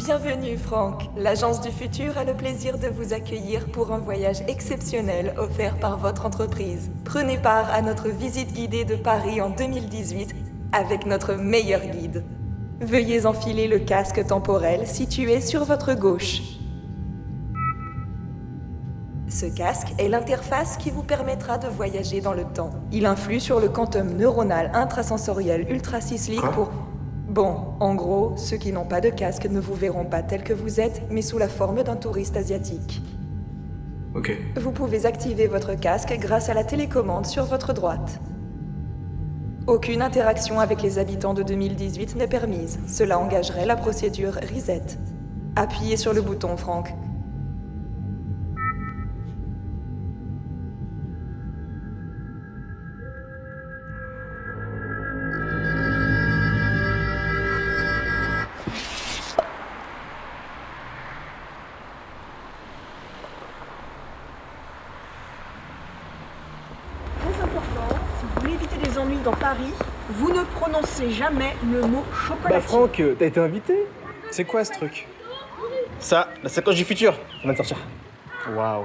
Bienvenue Franck. L'Agence du Futur a le plaisir de vous accueillir pour un voyage exceptionnel offert par votre entreprise. Prenez part à notre visite guidée de Paris en 2018 avec notre meilleur guide. Veuillez enfiler le casque temporel situé sur votre gauche. Ce casque est l'interface qui vous permettra de voyager dans le temps. Il influe sur le quantum neuronal intrasensoriel ultracyclique pour... Bon, en gros, ceux qui n'ont pas de casque ne vous verront pas tel que vous êtes, mais sous la forme d'un touriste asiatique. Ok. Vous pouvez activer votre casque grâce à la télécommande sur votre droite. Aucune interaction avec les habitants de 2018 n'est permise. Cela engagerait la procédure Reset. Appuyez sur le bouton, Franck. Dans Paris, vous ne prononcez jamais le mot chocolat. Bah Franck, t'as été invité? C'est quoi ce truc? Ça, la sacoche du futur. On va te sortir. Waouh,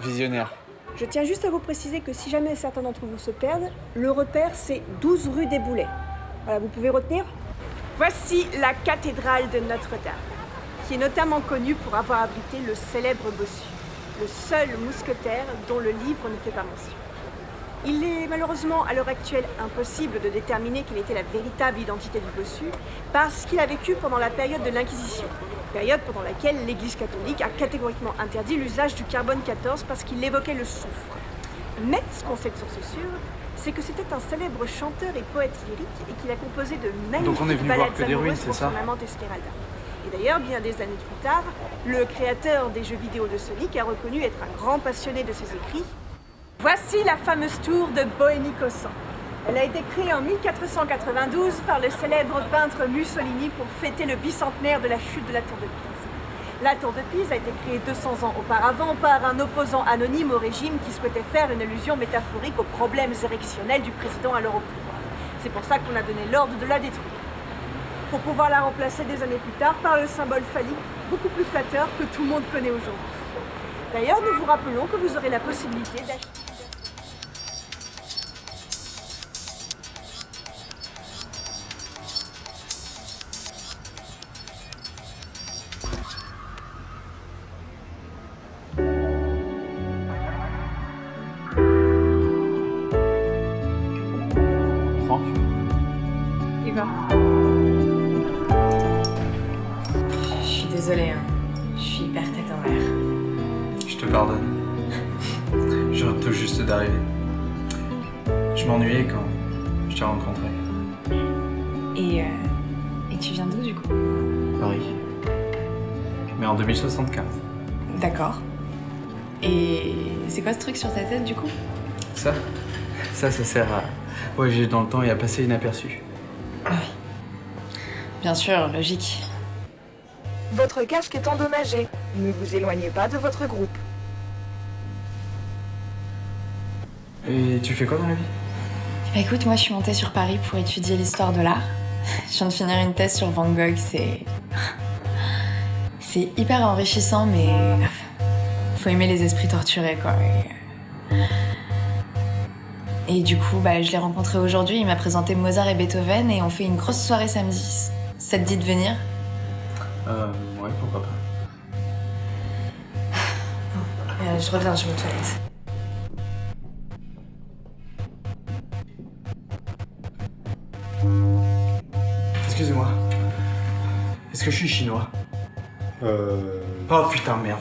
visionnaire. Je tiens juste à vous préciser que si jamais certains d'entre vous se perdent, le repère c'est 12 rue des Boulets. Voilà, vous pouvez retenir. Voici la cathédrale de Notre-Dame, qui est notamment connue pour avoir abrité le célèbre bossu, le seul mousquetaire dont le livre ne fait pas mention. Il est malheureusement à l'heure actuelle impossible de déterminer quelle était la véritable identité du bossu parce qu'il a vécu pendant la période de l'Inquisition, période pendant laquelle l'Église catholique a catégoriquement interdit l'usage du carbone 14 parce qu'il évoquait le soufre. Mais ce qu'on sait de source sûre, c'est que c'était un célèbre chanteur et poète lyrique et qu'il a composé de magnifiques ballades amoureuses pour son amante Esmeralda. Et d'ailleurs, bien des années plus tard, le créateur des jeux vidéo de Sonic a reconnu être un grand passionné de ses écrits. Voici la fameuse tour de Bohénie-Cossan. Elle a été créée en 1492 par le célèbre peintre Mussolini pour fêter le bicentenaire de la chute de la tour de Pise. La tour de Pise a été créée 200 ans auparavant par un opposant anonyme au régime qui souhaitait faire une allusion métaphorique aux problèmes érectionnels du président alors au pouvoir. C'est pour ça qu'on a donné l'ordre de la détruire. Pour pouvoir la remplacer des années plus tard par le symbole phallique, beaucoup plus flatteur que tout le monde connaît aujourd'hui. D'ailleurs, nous vous rappelons que vous aurez la possibilité d'acheter... Je suis désolée, hein. Je suis hyper tête en l'air. Je te pardonne. Je viens tout juste d'arriver. Je m'ennuyais quand je t'ai rencontré. Et tu viens d'où du coup? Paris. Mais en 2075. D'accord. Et c'est quoi ce truc sur ta tête du coup? Ça sert à voyager dans le temps et à passer inaperçu. Ah oui. Bien sûr, logique. Votre casque est endommagé. Ne vous éloignez pas de votre groupe. Et tu fais quoi dans la vie? Bah écoute, moi je suis montée sur Paris pour étudier l'histoire de l'art. Je viens de finir une thèse sur Van Gogh, c'est hyper enrichissant, mais faut aimer les esprits torturés, quoi. Et du coup, je l'ai rencontré aujourd'hui, il m'a présenté Mozart et Beethoven et on fait une grosse soirée samedi. Ça te dit de venir? Ouais, pourquoi pas. Je reviens, je vais aux toilettes. Excusez-moi. Est-ce que je suis chinois? Oh putain, merde.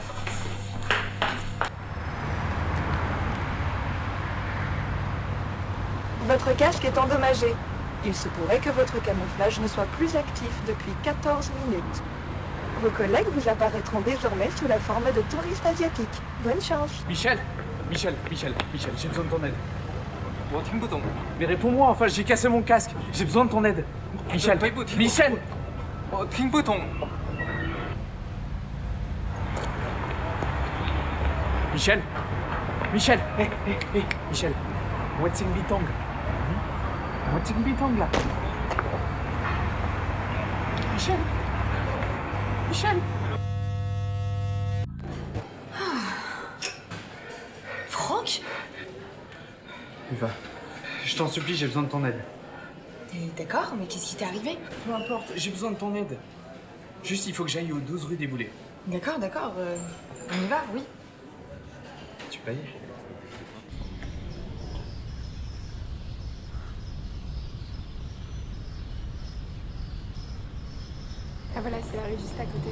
Votre casque est endommagé. Il se pourrait que votre camouflage ne soit plus actif depuis 14 minutes. Vos collègues vous apparaîtront désormais sous la forme de touristes asiatiques. Bonne chance. Michel, j'ai besoin de ton aide. Mais réponds-moi, enfin j'ai cassé mon casque. J'ai besoin de ton aide. Michel. Michel. Michel. Hé, Michel. What's Bitong là. Michel. Michel. Franck? Eva, je t'en supplie, j'ai besoin de ton aide. D'accord, mais qu'est-ce qui t'est arrivé? Peu importe, j'ai besoin de ton aide. Juste, il faut que j'aille aux 12 rue des Boulets. D'accord, on y va, oui. Tu payes? Ah voilà, c'est la rue juste à côté.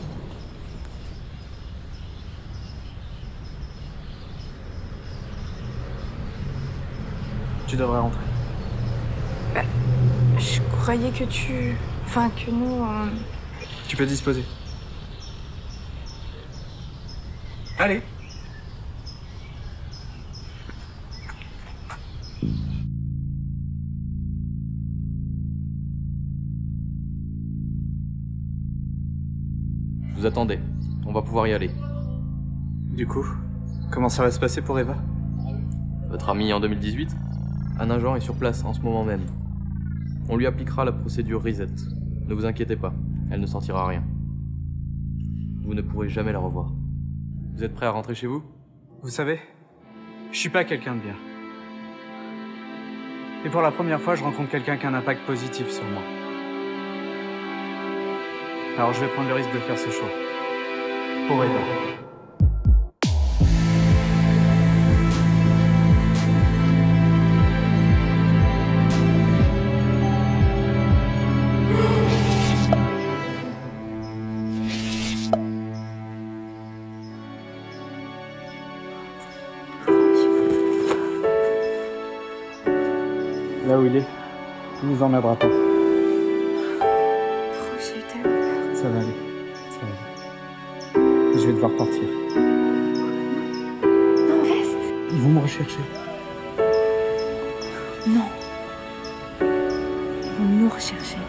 Tu devrais rentrer. Je croyais que tu... Enfin, que nous... Tu peux disposer. Allez. Vous attendez, on va pouvoir y aller. Du coup, comment ça va se passer pour Eva? Votre amie en 2018? Un agent est sur place en ce moment même. On lui appliquera la procédure Reset. Ne vous inquiétez pas, elle ne sentira rien. Vous ne pourrez jamais la revoir. Vous êtes prêts à rentrer chez vous? Vous savez, je suis pas quelqu'un de bien. Et pour la première fois, je rencontre quelqu'un qui a un impact positif sur moi. Alors je vais prendre le risque de faire ce choix. Pour Eva. Là où il est, il nous emmerdera pas. Franck, j'ai eu tellement peur. Ça va aller. Ça va aller. Je vais devoir partir. Non, reste. Ils vont me rechercher. Non. Ils vont nous rechercher.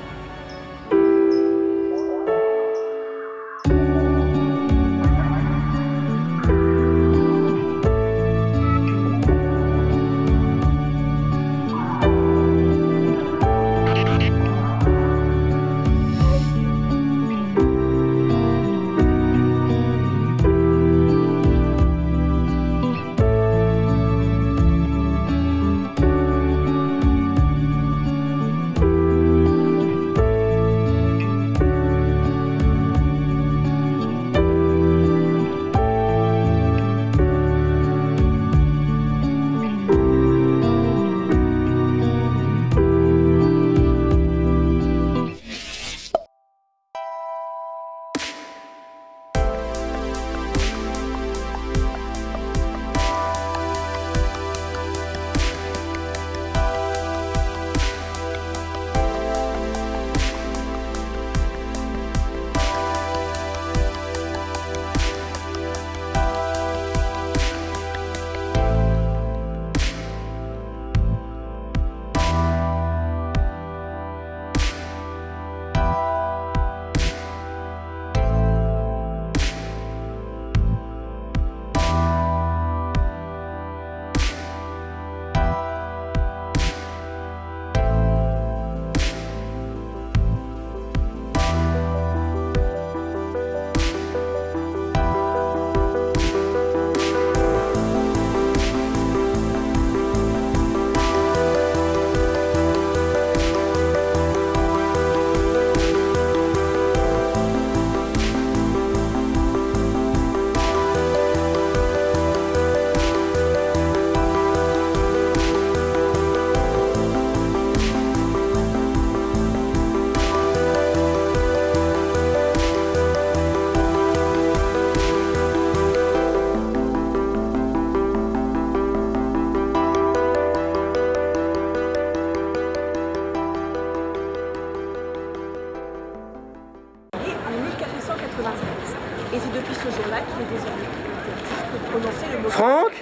Et c'est depuis ce jour-là qu'il est désormais interdit de prononcer le mot... Franck ?